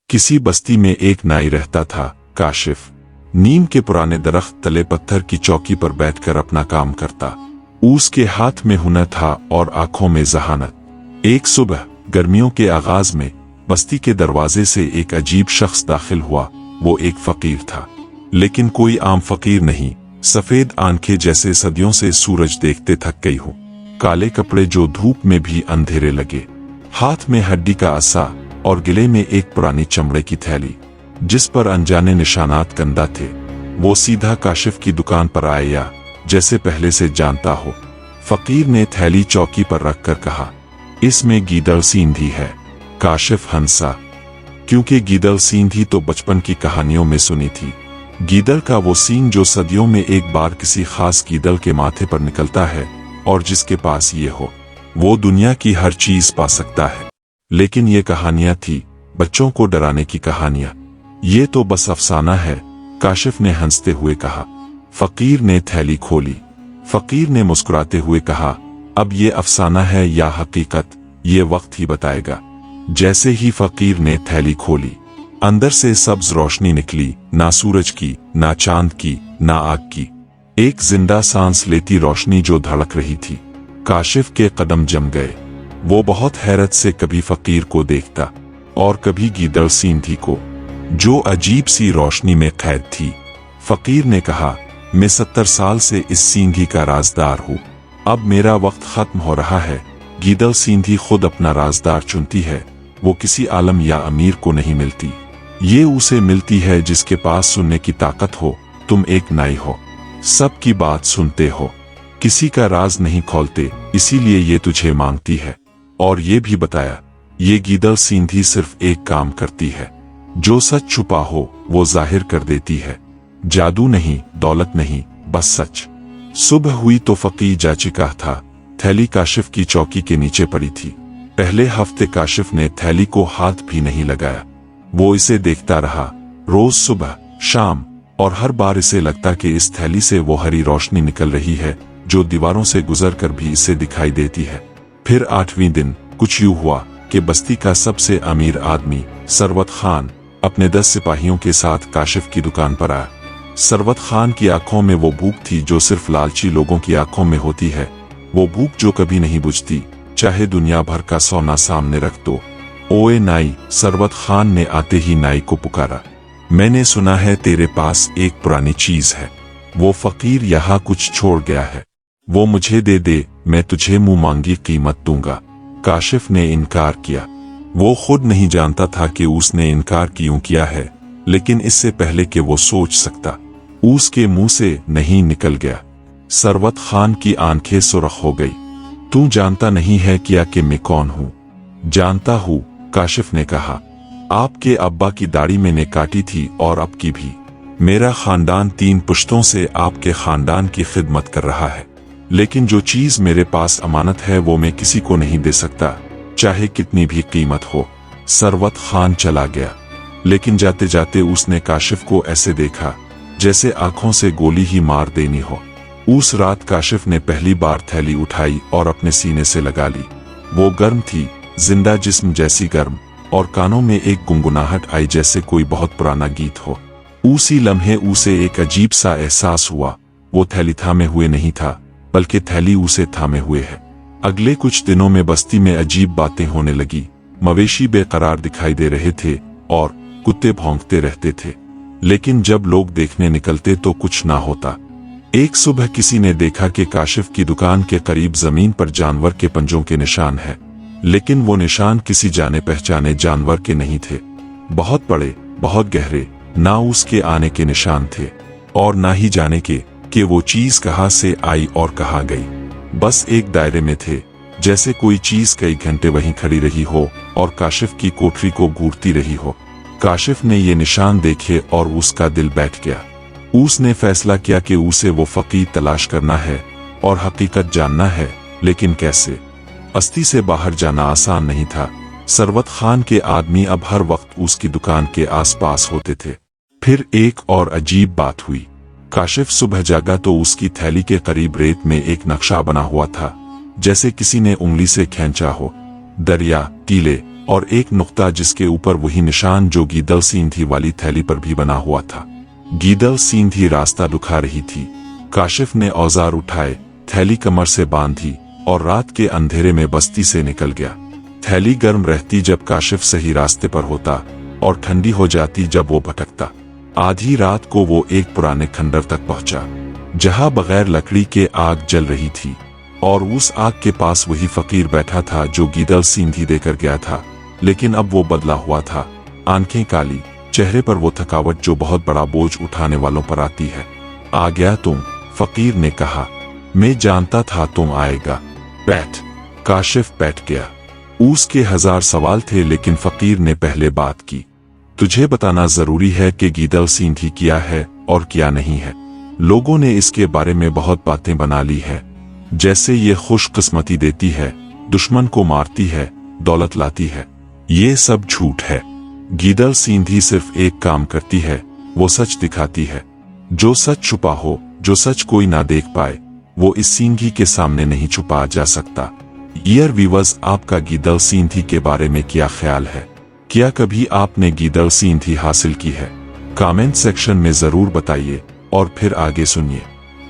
किसी बस्ती में एक नाई रहता था, काशिफ। नीम के पुराने दरख्त तले पत्थर की चौकी पर बैठकर अपना काम करता। उसके हाथ में हुनर था और आंखों में जहानत। एक सुबह गर्मियों के आगाज में बस्ती के दरवाजे से एक अजीब शख्स दाखिल हुआ। वो एक फकीर था, लेकिन कोई आम फकीर नहीं। सफेद आंखें जैसे सदियों से सूरज देखते थक गई हो, काले कपड़े जो धूप में भी अंधेरे लगे, हाथ में हड्डी का असा और गले में एक पुरानी चमड़े की थैली जिस पर अनजाने निशानात कंधा थे। वो सीधा काशिफ की दुकान पर आया, जैसे पहले से जानता हो। फकीर ने थैली चौकी पर रखकर कहा, इसमें गीदड़ सींधी है। काशिफ हंसा, क्योंकि गीदड़ सींधी तो बचपन की कहानियों में सुनी थी। गीदड़ का वो सींग जो सदियों में एक बार किसी खास गीदड़ के माथे पर निकलता है, और जिसके पास ये हो वो दुनिया की हर चीज पा सकता है। लेकिन ये कहानियां थी, बच्चों को डराने की कहानियां। ये तो बस अफसाना है, काशिफ ने हंसते हुए कहा। फकीर ने थैली खोली। फकीर ने मुस्कुराते हुए कहा, अब ये अफसाना है या हकीकत, ये वक्त ही बताएगा। जैसे ही फकीर ने थैली खोली, अंदर से सब्ज रोशनी निकली, ना सूरज की, ना चांद की, ना आग की। एक जिंदा सांस लेती रोशनी जो धड़क रही थी। काशिफ के कदम जम गए। वो बहुत हैरत से कभी फकीर को देखता और कभी गीदड़ सींधी को, जो अजीब सी रोशनी में कैद थी। फकीर ने कहा, मैं 70 साल से इस सींधी का राजदार हूँ। अब मेरा वक्त खत्म हो रहा है। गीदड़ सींधी खुद अपना राजदार चुनती है। वो किसी आलम या अमीर को नहीं मिलती। ये उसे मिलती है जिसके पास सुनने की ताकत हो। तुम एक नाई हो, सबकी बात सुनते हो, किसी का राज नहीं खोलते, इसीलिए ये तुझे मांगती है। और ये भी बताया, ये गीदड़ सींधी सिर्फ एक काम करती है, जो सच छुपा हो वो जाहिर कर देती है। जादू नहीं, दौलत नहीं, बस सच। सुबह हुई तो फकीर जा चुका था। थैली काशिफ की चौकी के नीचे पड़ी थी। पहले हफ्ते काशिफ ने थैली को हाथ भी नहीं लगाया। वो इसे देखता रहा, रोज सुबह शाम, और हर बार इसे लगता कि इस थैली से वो हरी रोशनी निकल रही है जो दीवारों से गुजरकर भी इसे दिखाई देती है। फिर 8वें दिन कुछ यूं हुआ कि बस्ती का सबसे अमीर आदमी सरवत खान अपने 10 सिपाहियों के साथ काशिफ की दुकान पर आया। सरवत खान की आंखों में वो भूख थी जो सिर्फ लालची लोगों की आंखों में होती है। वो भूख जो कभी नहीं बुझती, चाहे दुनिया भर का सोना सामने रख दो। ओए नाई, सरवत खान ने आते ही नाई को पुकारा। मैंने सुना है तेरे पास एक पुरानी चीज है। वो फकीर यहाँ कुछ छोड़ गया है, वो मुझे दे दे, मैं तुझे मुंह मांगी कीमत दूंगा। काशिफ ने इनकार किया। वो खुद नहीं जानता था कि उसने इनकार क्यों किया है, लेकिन इससे पहले कि वो सोच सकता, उसके मुंह से नहीं निकल गया। सरवत खान की आंखें सुर्ख हो गई। तू जानता नहीं है क्या कि मैं कौन हूँ? जानता हूँ, काशिफ ने कहा। आपके अब्बा की दाढ़ी मैंने काटी थी और अब की भी। मेरा खानदान 3 पुश्तों से आपके खानदान की खिदमत कर रहा है। लेकिन जो चीज मेरे पास अमानत है वो मैं किसी को नहीं दे सकता, चाहे कितनी भी कीमत हो। सरवत खान चला गया, लेकिन जाते जाते उसने काशिफ को ऐसे देखा जैसे आंखों से गोली ही मार देनी हो। उस रात काशिफ ने पहली बार थैली उठाई और अपने सीने से लगा ली। वो गर्म थी, जिंदा जिस्म जैसी गर्म, और कानों में एक गुनगुनाहट आई जैसे कोई बहुत पुराना गीत हो। उसी लम्हे उसे एक अजीब सा एहसास हुआ। वो थैली थामे हुए नहीं था, बल्कि थैली उसे थामे हुए है। अगले कुछ दिनों में बस्ती में अजीब बातें होने लगी। मवेशी बेकरार दिखाई दे रहे थे और कुत्ते भौंकते रहते थे, लेकिन जब लोग देखने निकलते तो कुछ ना होता। एक सुबह किसी ने देखा कि काशिफ की दुकान के करीब जमीन पर जानवर के पंजों के निशान है, लेकिन वो निशान किसी जाने पहचाने जानवर के नहीं थे। बहुत बड़े, बहुत गहरे, ना उसके आने के निशान थे और ना ही जाने के कि वो चीज कहाँ से आई और कहाँ गई। बस एक दायरे में थे, जैसे कोई चीज कई घंटे वहीं खड़ी रही हो और काशिफ की कोठरी को घूरती रही हो। काशिफ ने ये निशान देखे और उसका दिल बैठ गया। उसने फैसला किया कि उसे वो फकीर तलाश करना है और हकीकत जानना है, लेकिन कैसे? बस्ती से बाहर जाना आसान नहीं था। सरवत खान के आदमी अब हर वक्त उसकी दुकान के आसपास होते थे। फिर एक और अजीब बात हुई। काशिफ सुबह जागा तो उसकी थैली के करीब रेत में एक नक्शा बना हुआ था, जैसे किसी ने उंगली से खींचा हो। दरिया, टीले, और एक नुक्ता जिसके ऊपर वही निशान जो गीदल सींधी वाली थैली पर भी बना हुआ था। गीदल सींधी रास्ता दुखा रही थी। काशिफ ने औजार उठाए, थैली कमर से बांधी और रात के अंधेरे में बस्ती से निकल गया। थैली गर्म रहती जब काशिफ सही रास्ते पर होता और ठंडी हो जाती जब वो भटकता। आधी रात को वो एक पुराने खंडर तक पहुंचा जहां बगैर लकड़ी के आग जल रही थी और उस आग के पास वही फकीर बैठा था जो गीदल सींधी देकर गया था, लेकिन अब वो बदला हुआ था। आंखें काली, चेहरे पर वो थकावट जो बहुत बड़ा बोझ उठाने वालों पर आती है। आ गया तुम, फकीर ने कहा। मैं जानता था तुम आएगा। बैठ। काशिफ बैठ गया। उसके 1000 सवाल थे लेकिन फकीर ने पहले बात की। तुझे बताना जरूरी है कि गीदल सींधी क्या है और क्या नहीं है। लोगों ने इसके बारे में बहुत बातें बना ली है, जैसे ये खुशकिस्मती देती है, दुश्मन को मारती है, दौलत लाती है। ये सब झूठ है। गीदल सींधी सिर्फ एक काम करती है, वो सच दिखाती है। जो सच छुपा हो, जो सच कोई ना देख पाए, वो इस सींधी के सामने नहीं छुपा जा सकता। ईयर व्यूअर्स, आपका गीदल सींधी के बारे में क्या ख्याल है? क्या कभी आपने गीदल सींधी हासिल की है? कमेंट सेक्शन में जरूर बताइए और फिर आगे सुनिए।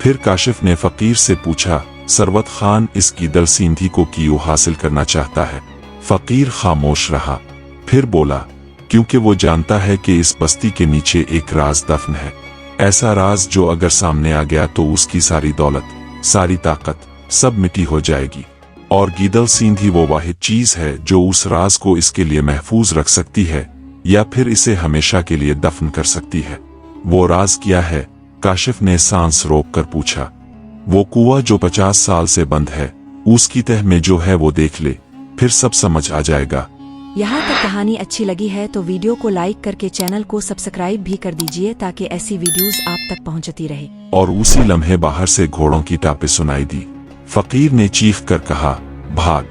फिर काशिफ ने फकीर से पूछा, सरवत खान इस गीदल सींधी को क्यों हासिल करना चाहता है? फकीर खामोश रहा, फिर बोला, क्योंकि वो जानता है कि इस बस्ती के नीचे एक राज दफन है। ऐसा राज जो अगर सामने आ गया तो उसकी सारी दौलत, सारी ताकत सब मिट्टी हो जाएगी। और गीदल सींधी वो वाहिद चीज है जो उस राज को इसके लिए महफूज रख सकती है या फिर इसे हमेशा के लिए दफन कर सकती है। वो राज क्या है? काशिफ ने सांस रोक कर पूछा। वो कुआं जो 50 साल से बंद है, उसकी तह में जो है वो देख ले, फिर सब समझ आ जाएगा। यहाँ तक कहानी अच्छी लगी है तो वीडियो को लाइक करके चैनल को सब्सक्राइब भी कर दीजिए ताकि ऐसी वीडियोस आप तक पहुँचती रहे। और उसी लम्हे बाहर से घोड़ों की टापें सुनाई दी। फकीर ने चीख कर कहा, भाग।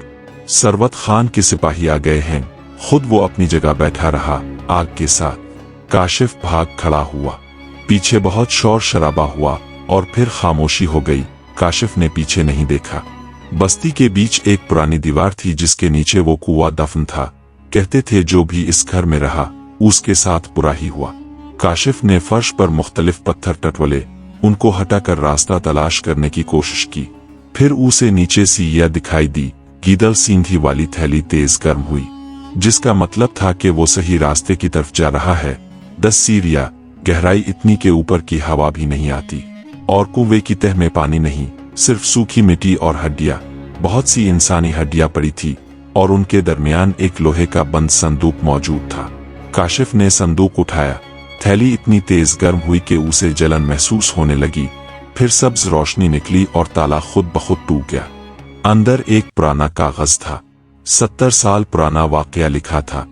सरवत खान के सिपाही आ गए हैं। खुद वो अपनी जगह बैठा रहा आग के साथ। काशिफ भाग खड़ा हुआ। पीछे बहुत शोर शराबा हुआ और फिर खामोशी हो गई। काशिफ ने पीछे नहीं देखा। बस्ती के बीच एक पुरानी दीवार थी जिसके नीचे वो कुआं दफन था। कहते थे जो भी इस घर में रहा उसके साथ बुरा ही हुआ। काशिफ ने फर्श पर मुख्तलिफ पत्थर टटोले, उनको हटाकर रास्ता तलाश करने की कोशिश की। फिर उसे नीचे सीढ़ियां दिखाई दी। गीदल सींधी वाली थैली तेज गर्म हुई, जिसका मतलब था कि वो सही रास्ते की तरफ जा रहा है। 10 सीढ़ियां, गहराई इतनी के ऊपर की हवा भी नहीं आती और कुएं की तह में पानी नहीं, सिर्फ सूखी मिट्टी और हड्डियां। बहुत सी इंसानी हड्डियां पड़ी थी और उनके दरमियान एक लोहे का बंद संदूक मौजूद था। काशिफ ने संदूक उठाया। थैली इतनी तेज गर्म हुई कि उसे जलन महसूस होने लगी। फिर सब्ज रोशनी निकली और ताला खुद ब खुद टूट गया। अंदर एक पुराना कागज था। 70 साल पुराना वाकया लिखा था।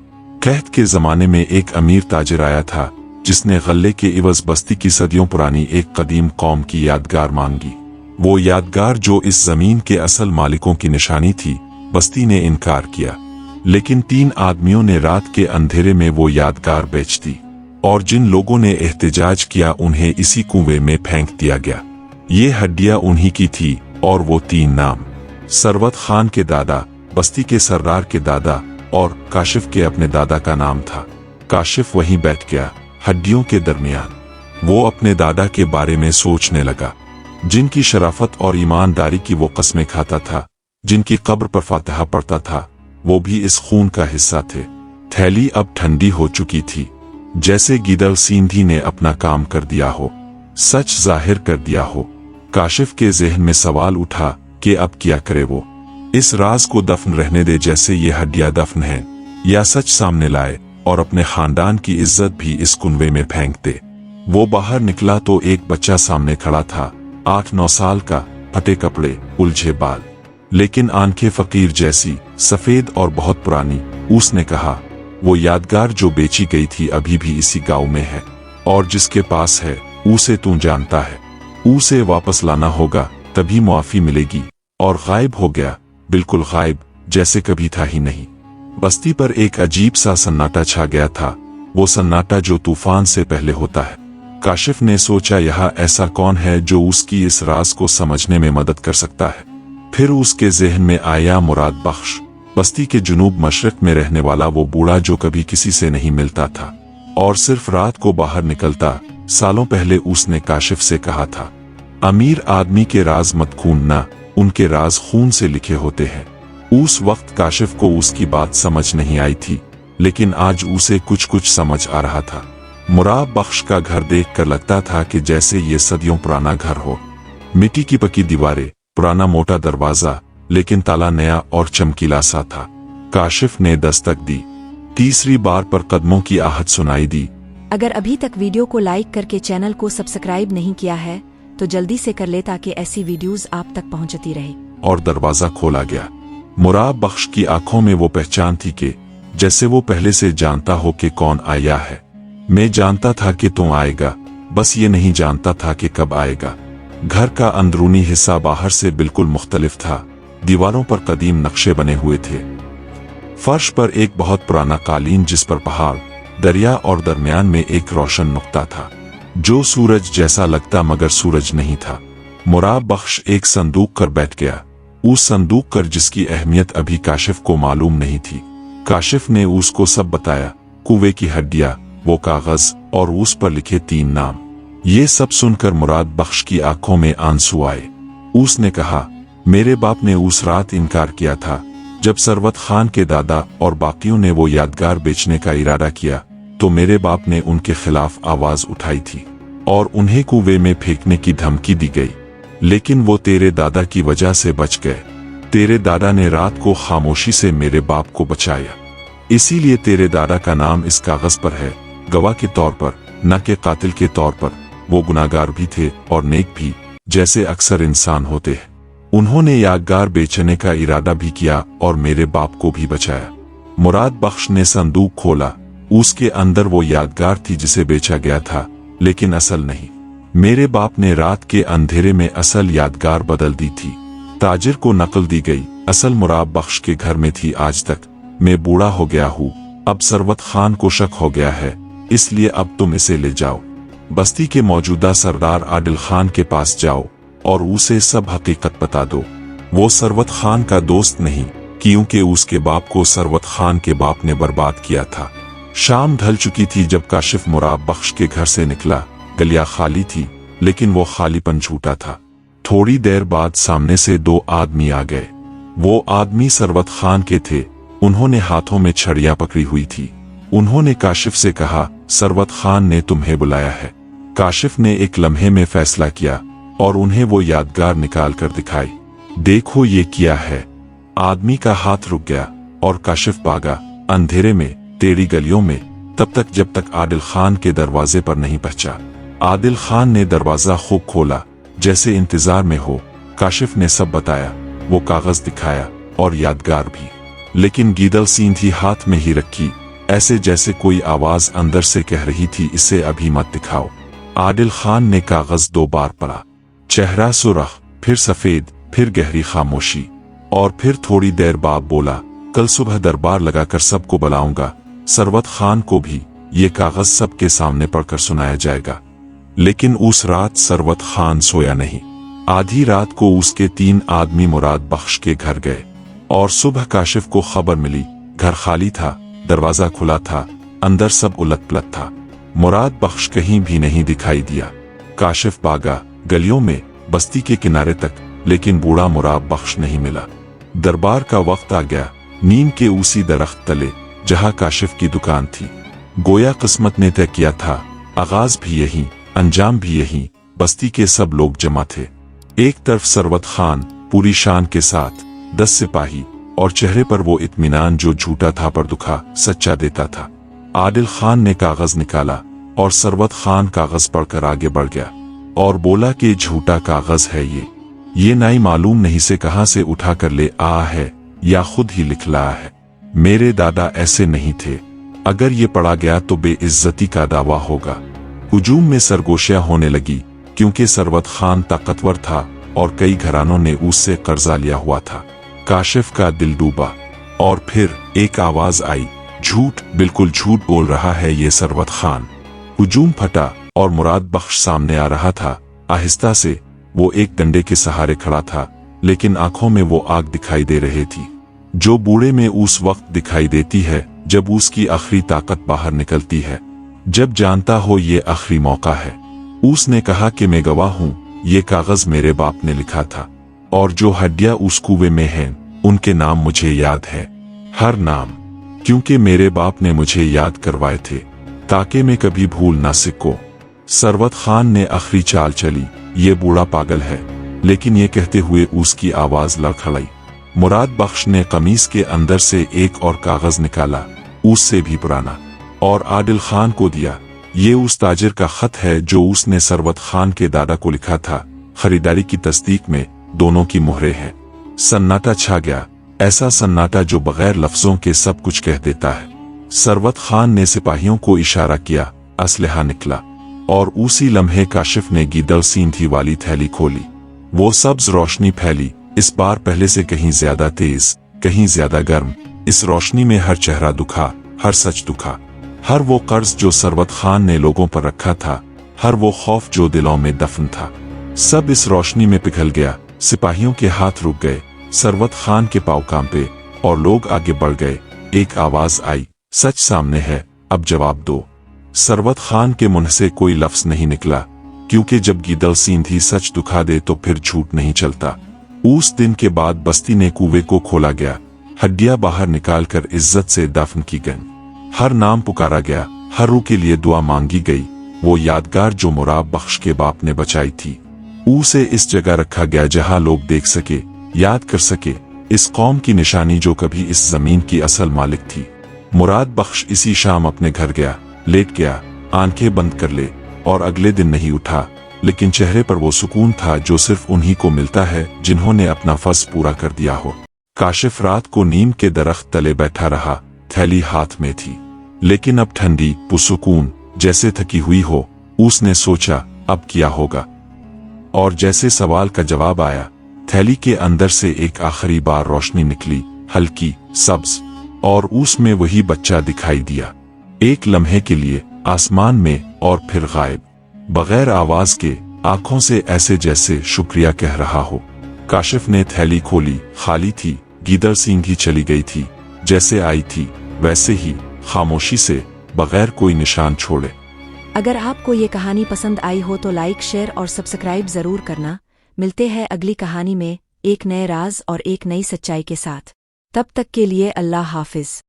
कहत के जमाने में एक अमीर ताजिर आया था जिसने गल्ले के इवज बस्ती की सदियों पुरानी एक कदीम कौम की यादगार मांगी। वो यादगार जो इस जमीन के असल मालिकों की निशानी थी। बस्ती ने इनकार किया, लेकिन 3 आदमियों ने रात के अंधेरे में वो यादगार बेच दी और जिन लोगों ने एहतजाज किया उन्हें इसी कुएं में फेंक दिया गया। ये हड्डियां उन्हीं की थी और वो 3 नाम, सरवत खान के दादा, बस्ती के सर्रार के दादा और काशिफ के अपने दादा का नाम था। काशिफ वहीं बैठ गया, हड्डियों के दरमियान। वो अपने दादा के बारे में सोचने लगा, जिनकी शराफत और ईमानदारी की वो कस्में खाता था, जिनकी कब्र पर फातिहा पढ़ता था, वो भी इस खून का हिस्सा थे। थैली अब ठंडी हो चुकी थी, जैसे गीदल सींधी ने अपना काम कर दिया हो, सच जाहिर कर दिया हो। काशिफ के ज़हन में सवाल उठा कि अब क्या करे वो। इस राज को दफन रहने दे जैसे ये हड्डियां दफन हैं, या सच सामने लाए और अपने खानदान की इज्जत भी इस कुएं में फेंक दे। वो बाहर निकला तो एक बच्चा सामने खड़ा था, 8-9 साल का, फटे कपड़े, उलझे बाल, लेकिन आंखें फकीर जैसी, सफेद और बहुत पुरानी। उसने कहा, वो यादगार जो बेची गई थी अभी भी इसी गांव में है और जिसके पास है उसे तू जानता है। उसे वापस लाना होगा, तभी मुआफी मिलेगी। और गायब हो गया, बिल्कुल गायब, जैसे कभी था ही नहीं। बस्ती पर एक अजीब सा सन्नाटा छा गया था, वो सन्नाटा जो तूफान से पहले होता है। काशिफ ने सोचा, यहाँ ऐसा कौन है जो उसकी इस राज को समझने में मदद कर सकता है। फिर उसके ज़हन में आया मुराद बख्श। बस्ती के जुनूब मशरक में रहने वाला वो बूढ़ा जो कभी किसी से नहीं मिलता था और सिर्फ रात को बाहर निकलता। सालों पहले उसने काशिफ से कहा था, अमीर आदमी के राज मत खूनना, उनके राज खून से लिखे होते हैं। उस वक्त काशिफ को उसकी बात समझ नहीं आई थी, लेकिन आज उसे कुछ कुछ समझ आ रहा था। मुराद बख्श का घर देखकर लगता था कि जैसे ये सदियों पुराना घर हो। मिट्टी की पकी दीवारें, पुराना मोटा दरवाजा, लेकिन ताला नया और चमकीला सा था। काशिफ ने दस्तक दी। तीसरी बार पर कदमों की आहट सुनाई दी। अगर अभी तक वीडियो को लाइक करके चैनल को सब्सक्राइब नहीं किया है तो जल्दी से कर ले ताकि ऐसी वीडियोस आप तक पहुंचती रहे। और दरवाजा खोला गया। मुराद बख्श की आंखों में वो पहचान थी कि जैसे वो पहले से जानता हो कि कौन आया है। मैं जानता था कि तू आएगा, बस ये नहीं जानता था कि कब आएगा। घर का अंदरूनी हिस्सा बाहर से बिल्कुल मुख्तलिफ था। दीवारों पर कदीम नक्शे बने हुए थे। फर्श पर एक बहुत पुराना कालीन जिस पर पहाड़, दरिया और दरमियान में एक रोशन नुक्ता था जो सूरज जैसा लगता मगर सूरज नहीं था। मुराद बख्श एक संदूक कर बैठ गया। उस संदूक कर जिसकी अहमियत अभी काशिफ को मालूम नहीं थी। काशिफ ने उसको सब बताया, कुएं की हड्डियां, वो कागज और उस पर लिखे 3 नाम। ये सब सुनकर मुराद बख्श की आंखों में आंसू आए। उसने कहा, मेरे बाप ने उस रात इनकार किया था जब सरवत खान के दादा और बाकियों ने वो यादगार बेचने का इरादा किया, तो मेरे बाप ने उनके खिलाफ आवाज उठाई थी और उन्हें कुएं में फेंकने की धमकी दी गई, लेकिन वो तेरे दादा की वजह से बच गए। तेरे दादा ने रात को खामोशी से मेरे बाप को बचाया, इसीलिए तेरे दादा का नाम इस कागज पर है, गवाह के तौर पर, न कि कातिल के तौर पर। वो गुनाहगार भी थे और नेक भी, जैसे अक्सर इंसान होते हैं। उन्होंने यादगार बेचने का इरादा भी किया और मेरे बाप को भी बचाया। मुराद बख्श ने संदूक खोला। उसके अंदर वो यादगार थी जिसे बेचा गया था, लेकिन असल नहीं। मेरे बाप ने रात के अंधेरे में असल यादगार बदल दी थी। ताजिर को नकल दी गई, असल मुराद बख्श के घर में थी आज तक। मैं बूढ़ा हो गया हूँ, अब सरवत खान को शक हो गया है, इसलिए अब तुम इसे ले जाओ। बस्ती के मौजूदा सरदार आदिल खान के पास जाओ और उसे सब हकीकत बता दो। वो सरवत खान का दोस्त नहीं, क्योंकि उसके बाप को सरवत खान के बाप ने बर्बाद किया था। शाम ढल चुकी थी जब काशिफ मुराद बख्श के घर से निकला। गलियां खाली थी, लेकिन वो खालीपन झूठा था। थोड़ी देर बाद सामने से 2 आदमी आ गए। वो आदमी सरवत खान के थे। उन्होंने हाथों में छड़ियां पकड़ी हुई थी। उन्होंने काशिफ से कहा, सरवत खान ने तुम्हें बुलाया है। काशिफ ने एक लम्हे में फैसला किया और उन्हें वो यादगार निकाल कर दिखाई। देखो ये क्या है। आदमी का हाथ रुक गया और काशिफ भागा अंधेरे में, टेढ़ी गलियों में, तब तक जब तक आदिल खान के दरवाजे पर नहीं पहुंचा। आदिल खान ने दरवाजा खूब खोला, जैसे इंतजार में हो। काशिफ ने सब बताया, वो कागज दिखाया और यादगार भी, लेकिन गीदल सीधी हाथ में ही रखी, ऐसे जैसे कोई आवाज अंदर से कह रही थी, इसे अभी मत दिखाओ। आदिल खान ने कागज 2 बार पढ़ा। चेहरा सुर्ख, फिर सफेद, फिर गहरी खामोशी, और फिर थोड़ी देर बाद बोला, कल सुबह दरबार लगाकर सबको बुलाऊंगा, सरवत खान को भी। ये कागज सबके सामने पढ़कर सुनाया जाएगा। लेकिन उस रात सरवत खान सोया नहीं। आधी रात को उसके 3 आदमी मुराद बख्श के घर गए और सुबह काशिफ को खबर मिली, घर खाली था, दरवाजा खुला था, अंदर सब उलट पलट था। मुराद बख्श कहीं भी नहीं दिखाई दिया। काशिफ भागा गलियों में, बस्ती के किनारे तक, लेकिन बूढ़ा मुराद बख्श नहीं मिला। दरबार का वक्त आ गया। नीम के उसी दरख्त तले जहां काशिफ की दुकान थी। गोया किस्मत ने तय किया था, आगाज भी यही, अंजाम भी यही। बस्ती के सब लोग जमा थे। एक तरफ सरवत खान पूरी शान के साथ, 10 सिपाही, और चेहरे पर वो इत्मीनान जो झूठा था पर दुखा सच्चा देता था। आदिल खान ने कागज निकाला और सरवत खान कागज पढ़कर आगे बढ़ गया और बोला कि झूठा कागज है ये नाई मालूम नहीं से कहां से उठा कर ले आया है या खुद ही लिख लाया है। मेरे दादा ऐसे नहीं थे। अगर ये पढ़ा गया तो बेइज्जती का दावा होगा। हुजूम में सरगोशियां होने लगी, क्योंकि सरवत खान ताकतवर था और कई घरानों ने उससे कर्जा लिया हुआ था। काशिफ का दिल डूबा और फिर एक आवाज आई, झूठ, बिल्कुल झूठ बोल रहा है ये सरवत खान। हुजूम फटा और मुराद बख्श सामने आ रहा था। आहिस्ता से वो एक डंडे के सहारे खड़ा था, लेकिन आंखों में वो आग दिखाई दे रही थी। जो बूढ़े में उस वक्त दिखाई देती है जब उसकी आखिरी ताकत बाहर निकलती है, जब जानता हो ये आखिरी मौका है। उसने कहा कि मैं गवाह हूं, ये कागज मेरे बाप ने लिखा था, और जो हड्डियां उस कुएं में हैं उनके नाम मुझे याद है, हर नाम, क्योंकि मेरे बाप ने मुझे याद करवाए थे ताकि मैं कभी भूल ना सकूं। सरवत खान ने आखिरी चाल चली, ये बूढ़ा पागल है, लेकिन ये कहते हुए उसकी आवाज लड़खड़ाई। मुराद बख्श ने कमीज के अंदर से एक और कागज निकाला, उससे भी पुराना, और आदिल खान को दिया। ये उस ताजिर का खत है जो उसने सरवत खान के दादा को लिखा था। खरीदारी की तस्दीक में दोनों की मुहरें हैं। सन्नाटा छा गया, ऐसा सन्नाटा जो बगैर लफ्जों के सब कुछ कह देता है। सरवत खान ने सिपाहियों को इशारा किया, असलहा निकला, और उसी लम्हे काशिफ ने गीदड़ सींधी वाली थैली खोली। वो सब्ज रोशनी फैली, इस बार पहले से कहीं ज्यादा तेज, कहीं ज्यादा गर्म। इस रोशनी में हर चेहरा दुखा, हर सच दुखा, हर वो कर्ज जो सरवत खान ने लोगों पर रखा था, हर वो खौफ जो दिलों में दफन था, सब इस रोशनी में पिघल गया। सिपाहियों के हाथ रुक गए, सरवत खान के पांव कांपे, और लोग आगे बढ़ गए। एक आवाज आई, सच सामने है, अब जवाब दो। सरवत खान के मुंह से कोई लफ्ज नहीं निकला, क्योंकि जब गीदड़ सींधी सच दुखा दे तो फिर झूठ नहीं चलता। उस दिन के बाद बस्ती ने कुएं को खोला गया, हड्डियां बाहर निकालकर इज्जत से दफन की गईं। हर नाम पुकारा गया, हर रूह के लिए दुआ मांगी गई। वो यादगार जो मुराद बख्श के बाप ने बचाई थी, उसे इस जगह रखा गया जहां लोग देख सके, याद कर सके, इस कौम की निशानी जो कभी इस जमीन की असल मालिक थी। मुराद बख्श इसी शाम अपने घर गया, लेट गया, आंखें बंद कर ले, और अगले दिन नहीं उठा, लेकिन चेहरे पर वो सुकून था जो सिर्फ उन्हीं को मिलता है जिन्होंने अपना फर्ज पूरा कर दिया हो। काशिफ रात को नीम के दरख्त तले बैठा रहा, थैली हाथ में थी, लेकिन अब ठंडी, पुरसुकून, जैसे थकी हुई हो। उसने सोचा, अब क्या होगा? और जैसे सवाल का जवाब आया, थैली के अंदर से एक आखिरी बार रोशनी निकली, हल्की, सब्ज, और उसमें वही बच्चा दिखाई दिया। एक लम्हे के लिए आसमान में, और फिर गायब, बगैर आवाज के, आंखों से ऐसे जैसे शुक्रिया कह रहा हो। काशिफ ने थैली खोली, खाली थी। गीदड़ सींधी चली गई थी, जैसे आई थी वैसे ही, खामोशी से, बगैर कोई निशान छोड़े। अगर आपको ये कहानी पसंद आई हो तो लाइक, शेयर और सब्सक्राइब जरूर करना। मिलते हैं अगली कहानी में, एक नए राज और एक नई सच्चाई के साथ। तब तक के लिए अल्लाह हाफिज।